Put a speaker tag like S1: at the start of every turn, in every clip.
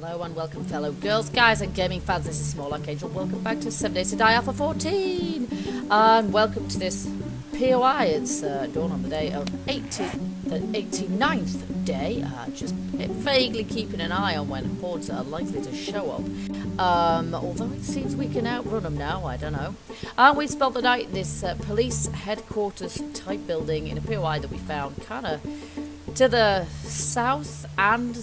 S1: Hello and welcome fellow girls, guys and gaming fans. This is Small Archangel. Welcome back to 7 Days To Die A14. And welcome to this POI. It's dawn on the day of the 89th day. Just vaguely keeping an eye on when hordes are likely to show up. Although it seems we can outrun them now, I don't know. We spent the night in this police headquarters type building in a POI that we found kind of to the south and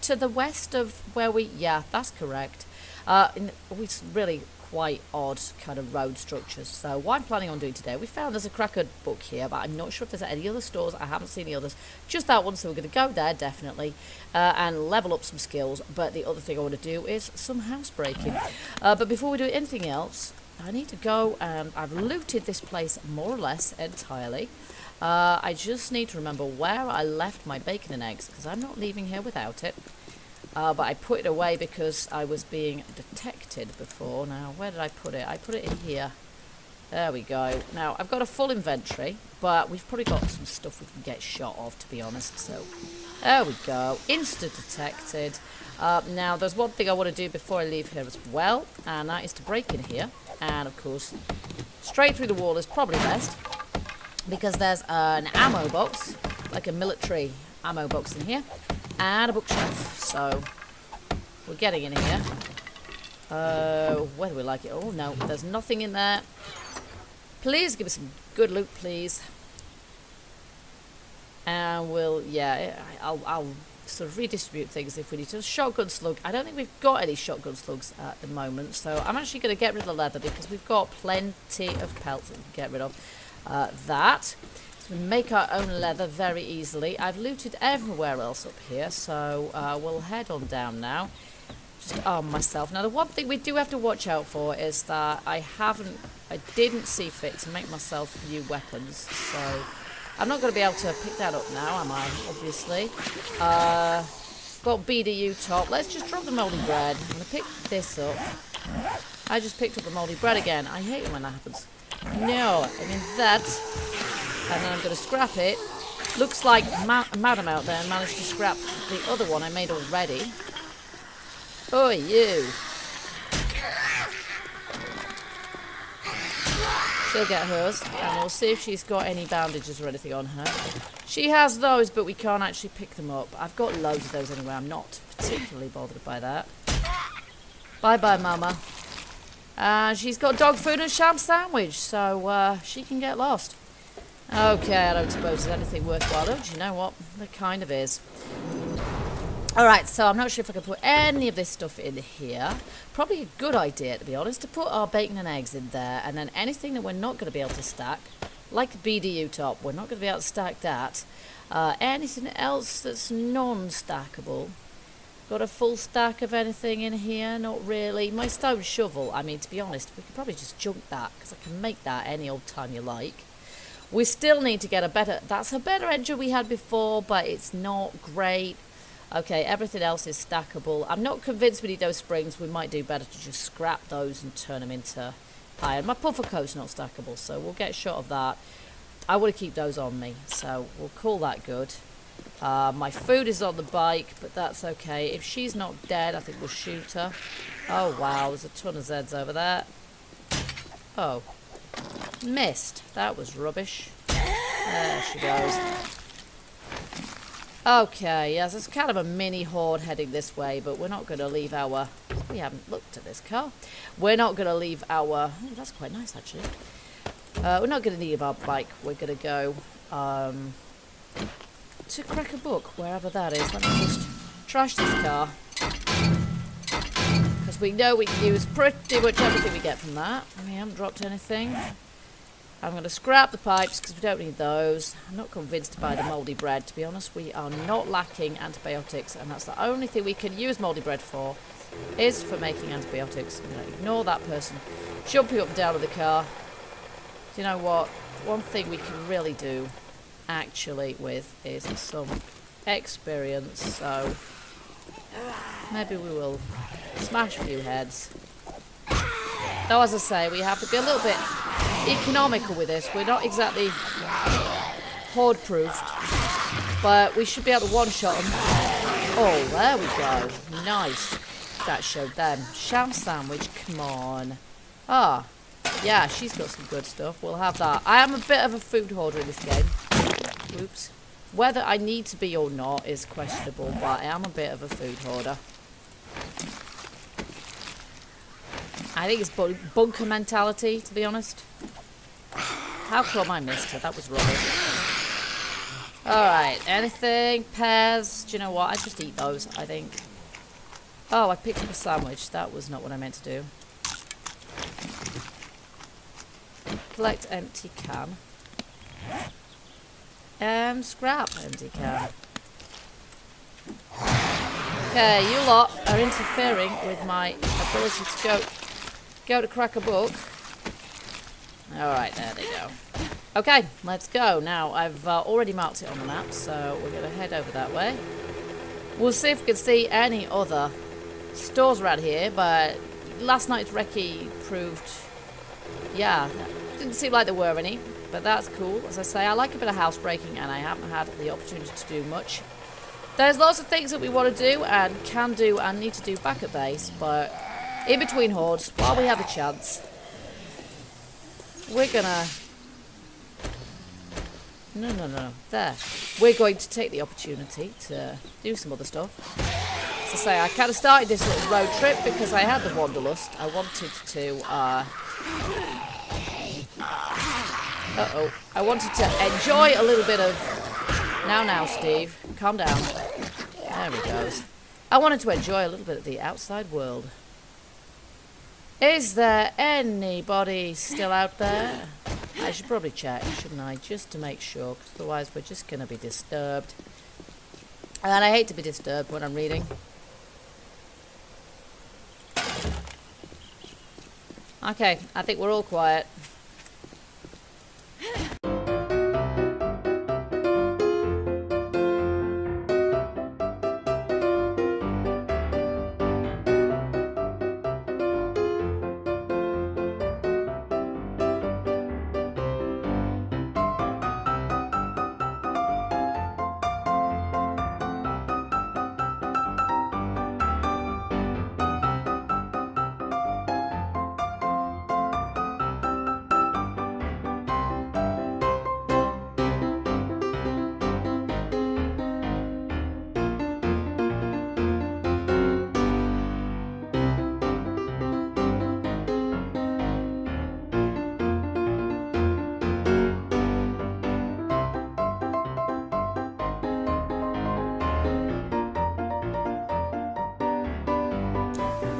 S1: to the west of where yeah, that's correct. It's really quite odd kind of road structures. So what I'm planning on doing today, we found there's a cracker book here, but I'm not sure if there's any other stores. I haven't seen the others, just that one, so we're going to go there definitely and level up some skills. But the other thing I want to do is some housebreaking. But before we do anything else, I need to go and I've looted this place more or less entirely. I just need to remember where I left my bacon and eggs, because I'm not leaving here without it. But I put it away because I was being detected before. Now, where did I put it? I put it in here. There we go. Now, I've got a full inventory, but we've probably got some stuff we can get shot of, to be honest. So, there we go. Insta-detected. Now, there's one thing I want to do before I leave here as well, and that is to break in here. And, of course, straight through the wall is probably best, because there's an ammo box, like a military ammo box in here, and a bookshelf. So we're getting in here. Whether we like it. Oh no, there's nothing in there. Please give us some good loot, please. And I'll sort of redistribute things if we need to. Shotgun slug. I don't think we've got any shotgun slugs at the moment, so I'm actually going to get rid of the leather because we've got plenty of pelts that we can get rid of. So we make our own leather very easily. I've looted everywhere else up here, so we'll head on down now. Just arm myself. Now, the one thing we do have to watch out for is that I didn't see fit to make myself new weapons, so I'm not going to be able to pick that up now, am I? Obviously. Got BDU top. Let's just drop the moldy bread. I'm going to pick this up. I just picked up the moldy bread again. I hate it when that happens. No, I mean that, and then I'm going to scrap it. Looks like Madam out there managed to scrap the other one I made already. Oh, you. She'll get hers, and we'll see if she's got any bandages or anything on her. She has those, but we can't actually pick them up. I've got loads of those anyway. I'm not particularly bothered by that. Bye-bye, Mama. She's got dog food and a sham sandwich, so she can get lost. Okay, I don't suppose there's anything worthwhile. Oh, do you know what? There kind of is. Alright, so I'm not sure if I can put any of this stuff in here. Probably a good idea, to be honest, to put our bacon and eggs in there, and then anything that we're not going to be able to stack, like the BDU top, we're not going to be able to stack that. Anything else that's non-stackable. Got a full stack of anything in here? Not really. My stone shovel, I mean, to be honest, we could probably just junk that, because I can make that any old time you like. We still need to get a better... That's a better engine we had before, but it's not great. Okay, everything else is stackable. I'm not convinced we need those springs. We might do better to just scrap those and turn them into iron. My puffer coat's not stackable, so we'll get a shot of that. I want to keep those on me, so we'll call that good. My food is on the bike, but that's okay. If she's not dead, I think we'll shoot her. Oh, wow, there's a ton of Zeds over there. Oh. Missed. That was rubbish. There she goes. Okay, yes, it's kind of a mini horde heading this way, but we're not going to leave our... We haven't looked at this car. We're not going to leave our... Oh, that's quite nice, actually. We're not going to leave our bike. We're going to go... to crack a book, wherever that is. Let me just trash this car, because we know we can use pretty much everything we get from that. We haven't dropped anything. I'm going to scrap the pipes because we don't need those. I'm not convinced by the mouldy bread, to be honest. We are not lacking antibiotics, and that's the only thing we can use mouldy bread for, is for making antibiotics. I'm going to ignore that person jumping up and down with the car. Do you know what? One thing we can really do actually with is some experience, so maybe we will smash a few heads. Though, as I say, we have to be a little bit economical with this. We're not exactly horde proofed, but we should be able to one-shot them Oh, there we go. Nice. That showed them. Sham sandwich, come on. Ah, yeah, she's got some good stuff. We'll have that. I am a bit of a food hoarder in this game. Oops. Whether I need to be or not is questionable, but I am a bit of a food hoarder. I think it's bunker mentality, to be honest. How come I missed her? That was rubbish. Alright, anything? Pears? Do you know what? I just eat those, I think. Oh, I picked up a sandwich. That was not what I meant to do. Collect empty can. And scrap empty can. Okay, you lot are interfering with my ability to go to crack a book. Alright, there they go. Okay, let's go. Now, I've already marked it on the map, so we're going to head over that way. We'll see if we can see any other stores around here, but last night's recce proved, yeah, didn't seem like there were any, but that's cool. As I say, I like a bit of housebreaking, and I haven't had the opportunity to do much. There's lots of things that we want to do, and can do, and need to do back at base, but in between hordes, while we have a chance, we're gonna... No. There. We're going to take the opportunity to do some other stuff. As I say, I kind of started this little road trip because I had the wanderlust. I wanted to, I wanted to enjoy a little bit of... Now, Steve. Calm down. There he goes. I wanted to enjoy a little bit of the outside world. Is there anybody still out there? I should probably check, shouldn't I? Just to make sure, because otherwise we're just going to be disturbed. And I hate to be disturbed when I'm reading. Okay, I think we're all quiet.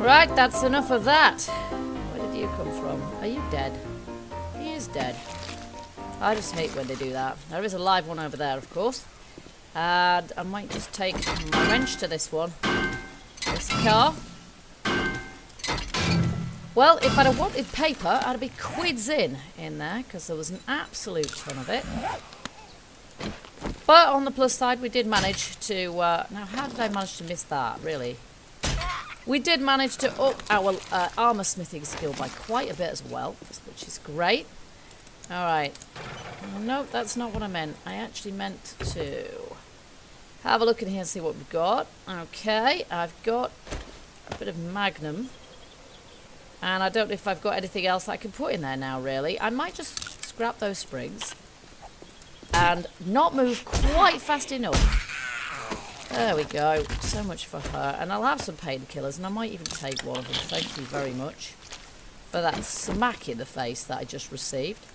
S1: Right, that's enough of that. Where did you come from? Are you dead? He is dead. I just hate when they do that. There is a live one over there, of course. And I might just take my wrench to this one. This car. Well, if I'd have wanted paper, I'd be quids in there, because there was an absolute ton of it. But on the plus side, we did manage to... now, how did I manage to miss that, really? We did manage to up our armour smithing skill by quite a bit as well, which is great. Alright. No, that's not what I meant. I actually meant to have a look in here and see what we've got. Okay, I've got a bit of magnum. And I don't know if I've got anything else I can put in there now, really. I might just scrap those sprigs. And not move quite fast enough. There we go. So much for her. And I'll have some painkillers, and I might even take one of them. Thank you very much for that smack in the face that I just received.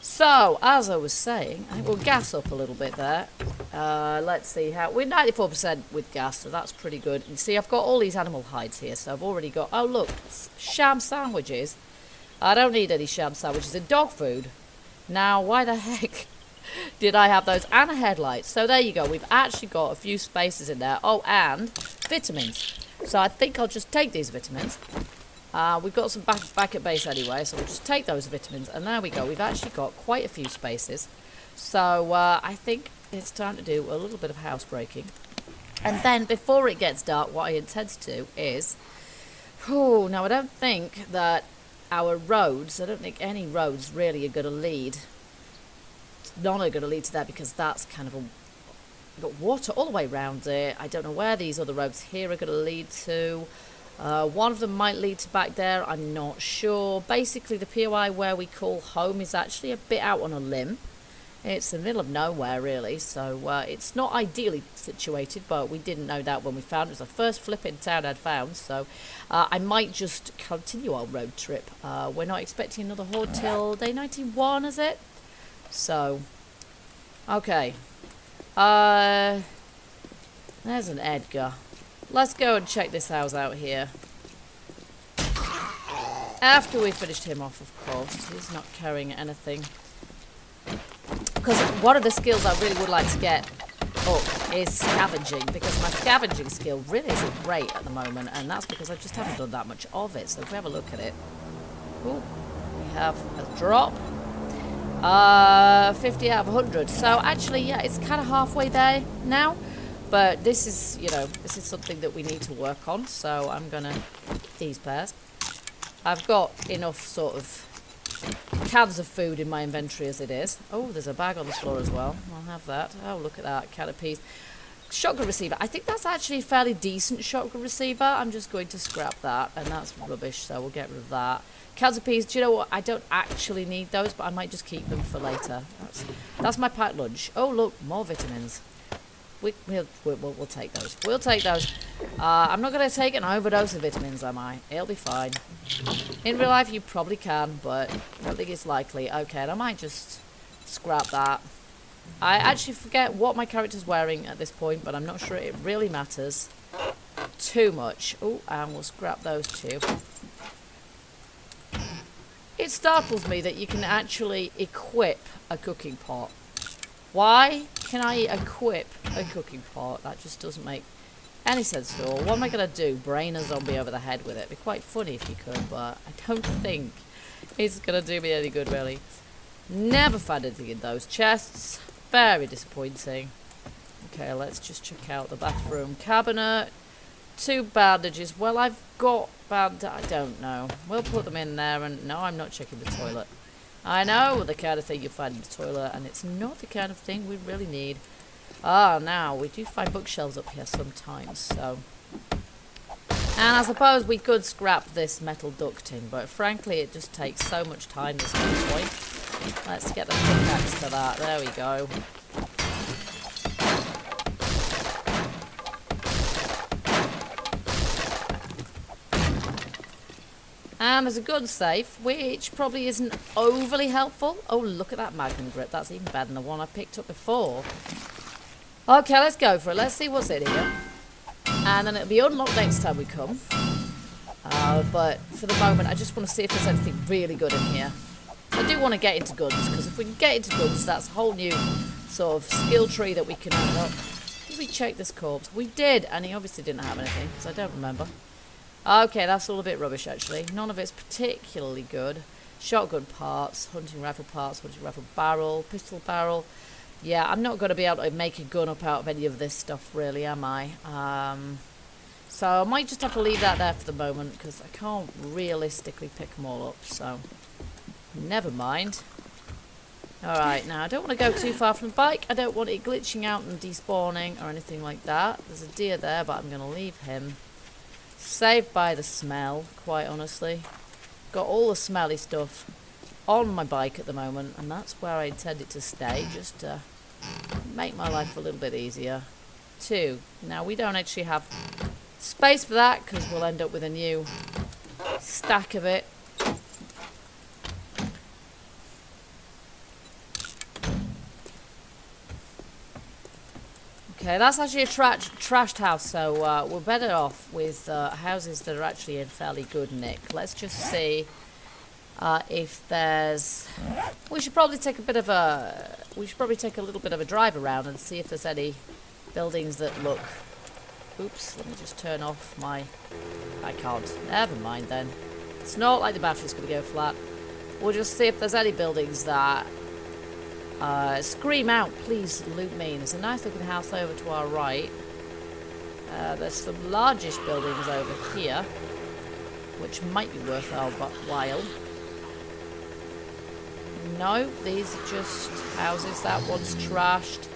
S1: So, as I was saying, I think we'll gas up a little bit there. Let's see how... We're 94% with gas, so that's pretty good. You see, I've got all these animal hides here, so I've already got... Oh, look. Sham sandwiches. I don't need any sham sandwiches. They're dog food. Now, why the heck... did I have those? And a headlight. So there you go. We've actually got a few spaces in there. Oh, and vitamins. So I think I'll just take these vitamins. We've got some back at base anyway, so we'll just take those vitamins. And there we go. We've actually got quite a few spaces. So I think it's time to do a little bit of housebreaking. And then before it gets dark, what I intend to do is... now, I don't think that our roads, I don't think any roads really are going to lead... None are going to lead to that, because that's kind of got water all the way around it. I don't know where these other roads here are going to lead to. One of them might lead to back there, I'm not sure. Basically, the POI where we call home is actually a bit out on a limb. It's in the middle of nowhere, really, so it's not ideally situated, but we didn't know that when we found it. It was the first flipping town I'd found, so I might just continue our road trip. We're not expecting another horde till day 91, is it? So, okay. There's an Edgar. Let's go and check this house out here. After we finished him off, of course. He's not carrying anything. Because one of the skills I really would like to get up is scavenging, because my scavenging skill really isn't great at the moment, and that's because I just haven't done that much of it. So if we have a look at it, ooh, we have a drop, 50 out of 100. So actually, yeah, it's kind of halfway there now, but this is, you know, this is something that we need to work on. So I'm gonna these pairs. I've got enough sort of cans of food in my inventory as it is. Oh, there's a bag on the floor as well. I'll have that. Oh, look at that. Can of peas. Shotgun receiver. I think that's actually a fairly decent shotgun receiver. I'm just going to scrap that, and that's rubbish, so we'll get rid of that. Cans of peas. Do you know what? I don't actually need those, but I might just keep them for later. That's my packed lunch. Oh, look, more vitamins. We'll take those. We'll take those. I'm not going to take an overdose of vitamins, am I? It'll be fine. In real life, you probably can, but I don't think it's likely. Okay, and I might just scrap that. I actually forget what my character's wearing at this point, but I'm not sure it really matters too much. Oh, and we'll scrap those too. It startles me that you can actually equip a cooking pot. Why can I equip a cooking pot? That just doesn't make any sense at all. What am I going to do? Brain a zombie over the head with it? It'd be quite funny if you could, but I don't think it's going to do me any good, really. Never found anything in those chests. Very disappointing. Okay, let's just check out the bathroom cabinet. 2 bandages. Well, I've got I don't know. We'll put them in there, and no, I'm not checking the toilet. I know the kind of thing you find in the toilet, and it's not the kind of thing we really need. Ah, now, we do find bookshelves up here sometimes, so... And I suppose we could scrap this metal ducting, but frankly, it just takes so much time at this point. Let's get the pickaxe to that. There we go. And there's a gun safe, which probably isn't overly helpful. Oh, look at that magnum grip. That's even better than the one I picked up before. Okay, let's go for it. Let's see what's in here. And then it'll be unlocked next time we come. But for the moment, I just want to see if there's anything really good in here. I do want to get into guns, because if we can get into guns, that's a whole new sort of skill tree that we can unlock. Did we check this corpse? We did, and he obviously didn't have anything, because I don't remember. Okay, that's all a bit rubbish, actually. None of it's particularly good. Shotgun parts, hunting rifle barrel, pistol barrel. Yeah, I'm not going to be able to make a gun up out of any of this stuff, really, am I? So I might just have to leave that there for the moment, because I can't realistically pick them all up, so never mind. Alright, now I don't want to go too far from the bike. I don't want it glitching out and despawning or anything like that. There's a deer there, but I'm going to leave him. Saved by the smell, quite honestly. Got all the smelly stuff on my bike at the moment, and that's where I intend it to stay, just to make my life a little bit easier. 2. Now, we don't actually have space for that, because we'll end up with a new stack of it. Okay, that's actually a trashed house, so we're better off with houses that are actually in fairly good nick. Let's just see if there's... We should probably take a little bit of a drive around and see if there's any buildings that look... Oops, let me just turn off my... I can't. Never mind then. It's not like the battery's going to go flat. We'll just see if there's any buildings that... scream out, please loot me. There's a nice looking house over to our right. There's some largish buildings over here, which might be worth our while. No, these are just houses. That one's trashed.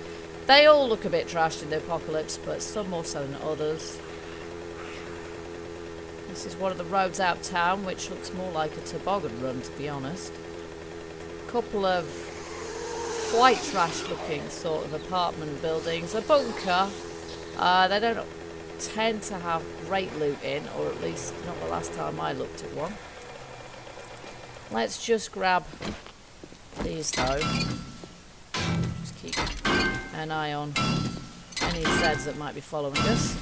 S1: They all look a bit trashed in the apocalypse, but some more so than others. This is one of the roads out of town, which looks more like a toboggan run, to be honest. Couple of quite trash-looking sort of apartment buildings. A bunker. They don't tend to have great loot in, or at least not the last time I looked at one. Let's just grab these, though. Just keep an eye on any Zeds that might be following us.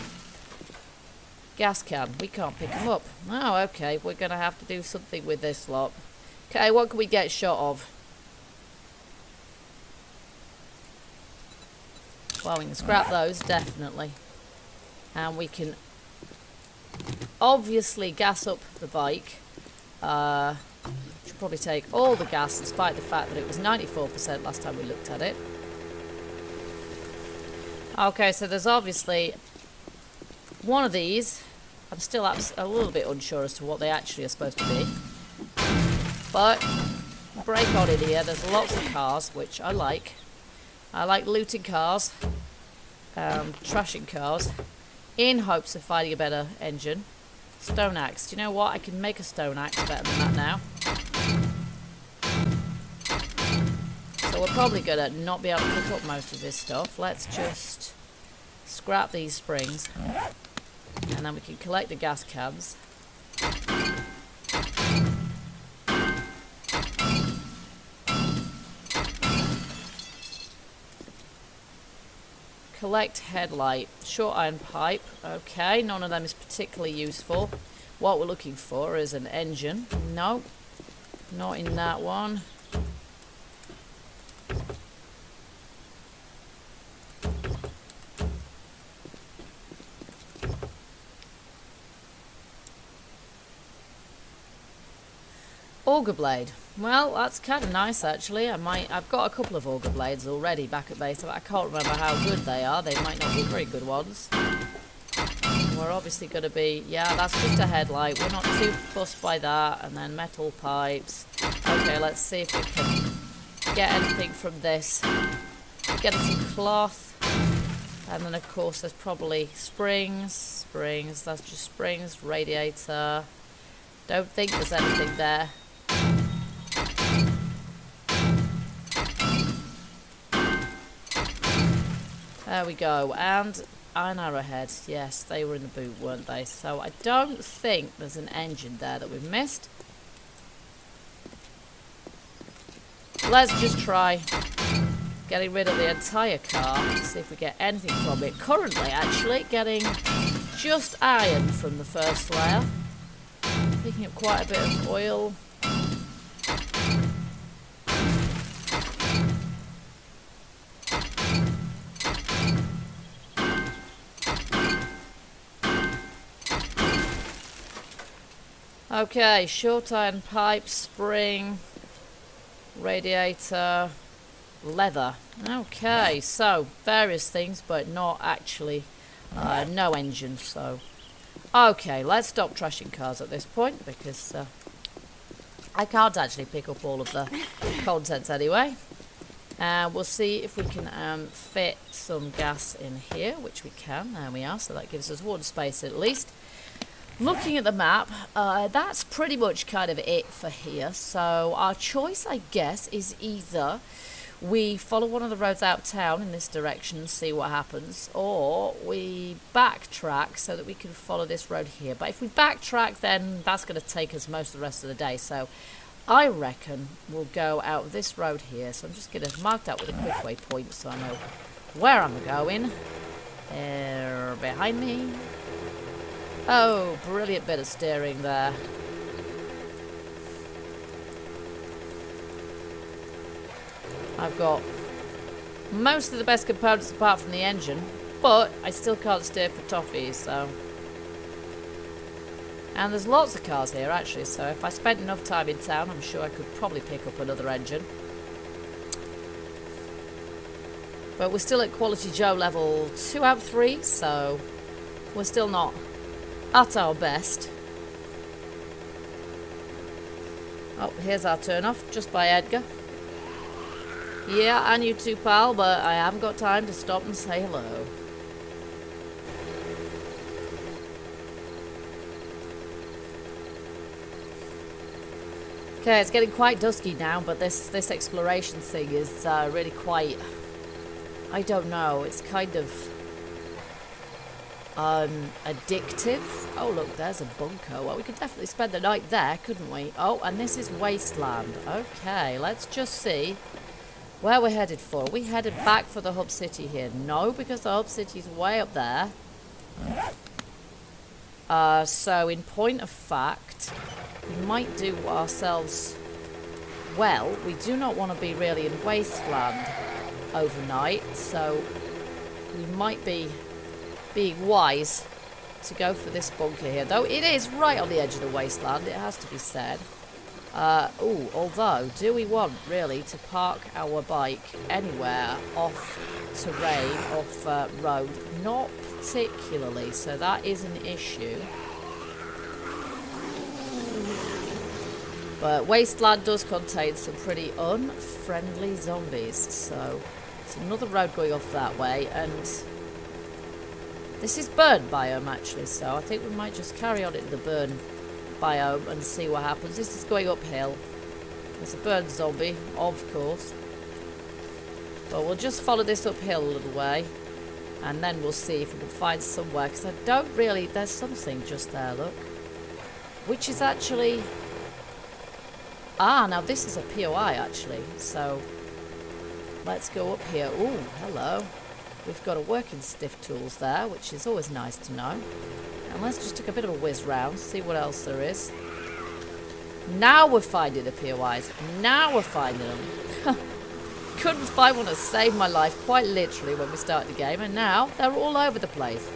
S1: Gas can. We can't pick them up. Oh, okay. We're going to have to do something with this lot. Okay, what can we get shot of? Well, we can scrap those, definitely. And we can obviously gas up the bike. Should probably take all the gas, despite the fact that it was 94% last time we looked at it. Okay, so there's obviously one of these. I'm still a little bit unsure as to what they actually are supposed to be. But, break on in here. There's lots of cars, which I like. I like looting cars, trashing cars, in hopes of finding a better engine. Stone axe. Do you know what? I can make a stone axe better than that now. So we're probably going to not be able to pick up most of this stuff. Let's just scrap these springs. And then we can collect the gas cans. Collect headlight. Short iron pipe. Okay, none of them is particularly useful. What we're looking for is an engine. No, not in that one. Auger blade. Well, that's kind of nice actually. I've got a couple of auger blades already back at base, but I can't remember how good they are. They might not be very good ones. We're obviously going to be, yeah, that's just a headlight. We're not too fussed by that. And then metal pipes. Okay, let's see if we can get anything from this. Get some cloth. And then of course there's probably springs. That's just springs. Radiator. Don't think there's anything there. There we go, and iron arrowheads. Yes, they were in the boot, weren't they? So I don't think there's an engine there that we've missed. Let's just try getting rid of the entire car to see if we get anything from it. Currently, actually, getting just iron from the first layer. Picking up quite a bit of oil. Okay, short iron pipe, spring, radiator, leather. Okay, so various things, but not actually, no engine, so. Okay, let's stop trashing cars at this point, because I can't actually pick up all of the contents anyway. We'll see if we can fit some gas in here, which we can. There we are, so that gives us one space at least. Looking at the map, that's pretty much kind of it for here. So our choice, I guess, is either we follow one of the roads out of town in this direction and see what happens, or we backtrack so that we can follow this road here. But if we backtrack, then that's going to take us most of the rest of the day. So I reckon we'll go out this road here. So I'm just going to mark that with a quick waypoint so I know where I'm going. Behind me. Oh, brilliant bit of steering there. I've got most of the best components apart from the engine, but I still can't steer for toffees, so. And there's lots of cars here actually, so if I spent enough time in town, I'm sure I could probably pick up another engine. But we're still at Quality Joe level 2 out of 3, so we're still not at our best. Oh, here's our turn off, just by Edgar. Yeah, and you too, pal, but I haven't got time to stop and say hello. Okay, it's getting quite dusky now, but this exploration thing is really quite... I don't know, it's kind of addictive. Oh look, there's a bunker. Well, we could definitely spend the night there, couldn't we? Oh, and this is wasteland. Okay, let's just see where we're headed for. Are we headed back for the hub city here? No, because the hub city's way up there. So in point of fact, we might do ourselves well. We do not want to be really in wasteland overnight, so we might be being wise to go for this bunker here, though it is right on the edge of the wasteland, it has to be said. Although, do we want really to park our bike anywhere off terrain, off road? Not particularly, so that is an issue. But wasteland does contain some pretty unfriendly zombies, so it's another road going off that way, and this is burn biome actually, so I think we might just carry on in the burn biome and see what happens. This is going uphill. There's a burn zombie, of course. But we'll just follow this uphill a little way, and then we'll see if we can find somewhere, because I don't really... There's something just there, look. Which is actually... Ah, now this is a POI actually, so let's go up here. Ooh, hello. We've got a working stiff tools there, which is always nice to know. And let's just take a bit of a whiz round, see what else there is. Now we're finding the POIs. Now we're finding them. Couldn't find one to save my life, quite literally, when we started the game. And now they're all over the place.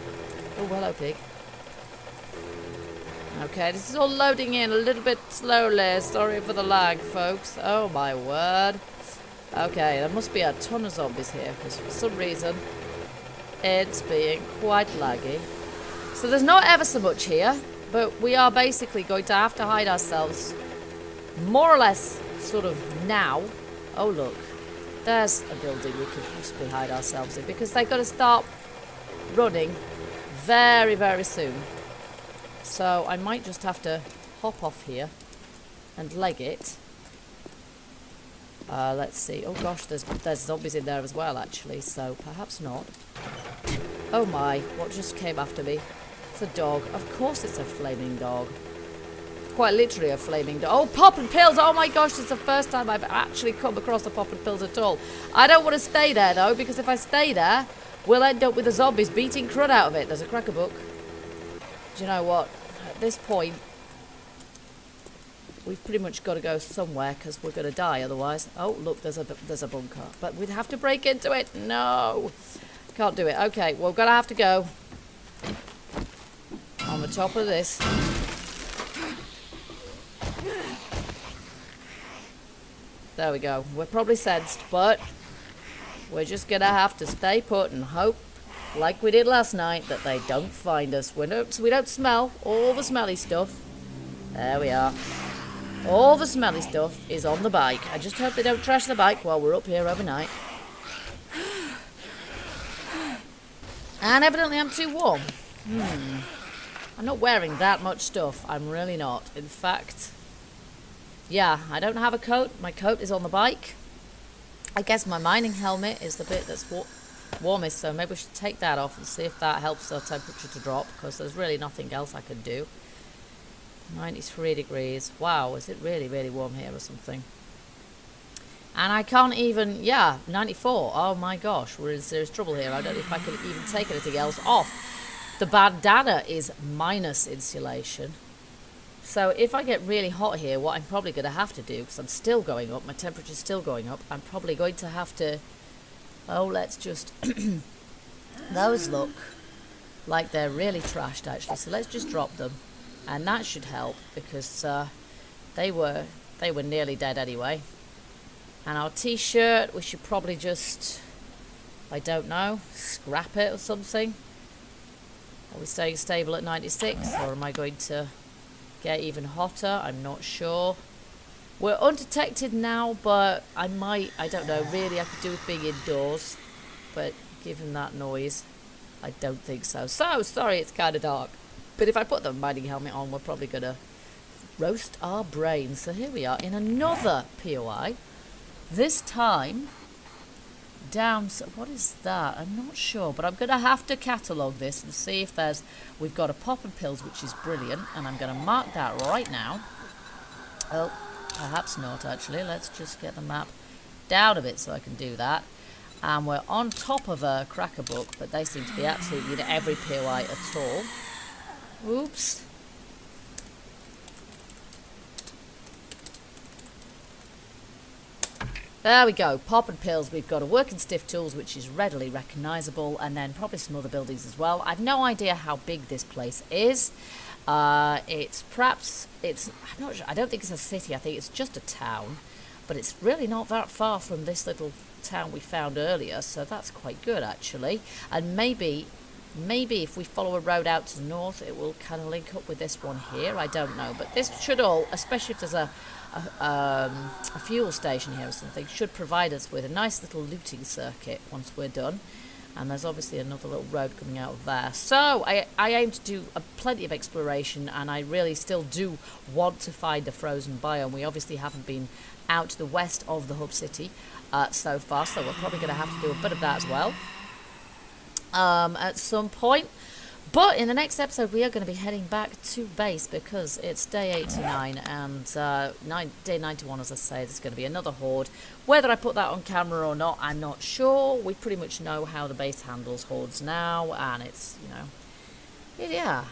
S1: Oh, hello, pig. Okay, this is all loading in a little bit slowly. Sorry for the lag, folks. Oh, my word. Okay, there must be a ton of zombies here, because for some reason it's being quite laggy. So there's not ever so much here, but we are basically going to have to hide ourselves more or less sort of now. Oh look, there's a building we could possibly hide ourselves in, because they've got to start running very, very soon. So I might just have to hop off here and leg it. Let's see. Oh gosh, there's zombies in there as well, actually, so perhaps not. Oh my, what just came after me? It's a dog. Of course it's a flaming dog. Quite literally a flaming dog. Oh, popping pills! Oh my gosh, it's the first time I've actually come across the popping pills at all. I don't want to stay there, though, because if I stay there, we'll end up with the zombies beating crud out of it. There's a cracker book. Do you know what? At this point, we've pretty much got to go somewhere, because we're going to die otherwise. Oh, look, there's a bunker. But we'd have to break into it. No. Can't do it. Okay, well, we're going to have to go on the top of this. There we go. We're probably sensed, but we're just going to have to stay put and hope, like we did last night, that they don't find us. So we don't smell all the smelly stuff. There we are. All the smelly stuff is on the bike. I just hope they don't trash the bike while we're up here overnight. And evidently I'm too warm. I'm not wearing that much stuff. I'm really not. In fact, yeah, I don't have a coat. My coat is on the bike. I guess my mining helmet is the bit that's warmest, so maybe we should take that off and see if that helps the temperature to drop, because there's really nothing else I can do. 93 degrees. Wow, is it really, really warm here or something? And I can't even... Yeah, 94. Oh my gosh, we're in serious trouble here. I don't know if I can even take anything else off. The bandana is minus insulation. So if I get really hot here, what I'm probably going to have to do, because I'm still going up, my temperature's still going up, I'm probably going to have to... Oh, let's just... Those look like they're really trashed, actually. So let's just drop them. And that should help, because they were nearly dead anyway. And our t-shirt, we should probably just, I don't know, scrap it or something. Are we staying stable at 96, or am I going to get even hotter? I'm not sure. We're undetected now, but I don't know, really I could do with being indoors. But given that noise, I don't think so. So, sorry it's kind of dark. But if I put the mining helmet on, we're probably going to roast our brains. So here we are in another POI. This time, down, what is that? I'm not sure, but I'm going to have to catalogue this and see if we've got a pop and pills, which is brilliant. And I'm going to mark that right now. Oh. Perhaps not, actually. Let's just get the map down a bit so I can do that. And we're on top of a cracker book, but they seem to be absolutely in every POI at all. Oops. There we go. Pop and pills. We've got a working stiff tools, which is readily recognisable, and then probably some other buildings as well. I've no idea how big this place is. I'm not sure. I don't think it's a city. I think it's just a town, but it's really not that far from this little town we found earlier, so that's quite good actually. And maybe if we follow a road out to the north, it will kind of link up with this one here. I don't know, but this should all, especially if there's a fuel station here or something, should provide us with a nice little looting circuit once we're done. And there's obviously another little road coming out of there. So I aim to do plenty of exploration, and I really still do want to find a frozen biome. We obviously haven't been out to the west of the hub city so far, so we're probably going to have to do a bit of that as well at some point. But in the next episode, we are going to be heading back to base because it's day 89 and day 91, as I say, there's going to be another horde. Whether I put that on camera or not, I'm not sure. We pretty much know how the base handles hordes now, and it's, yeah,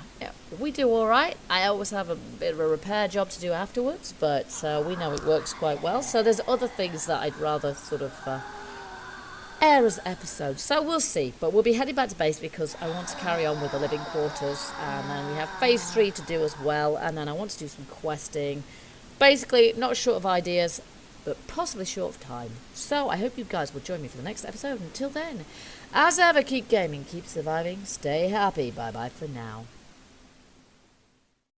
S1: we do all right. I always have a bit of a repair job to do afterwards, but we know it works quite well. So there's other things that I'd rather sort of air as episodes, so we'll see. But we'll be heading back to base because I want to carry on with the living quarters, and then we have phase 3 to do as well, and then I want to do some questing. Basically, not short of ideas, but possibly short of time. So I hope you guys will join me for the next episode. Until then, as ever, keep gaming, keep surviving, stay happy. Bye bye for now.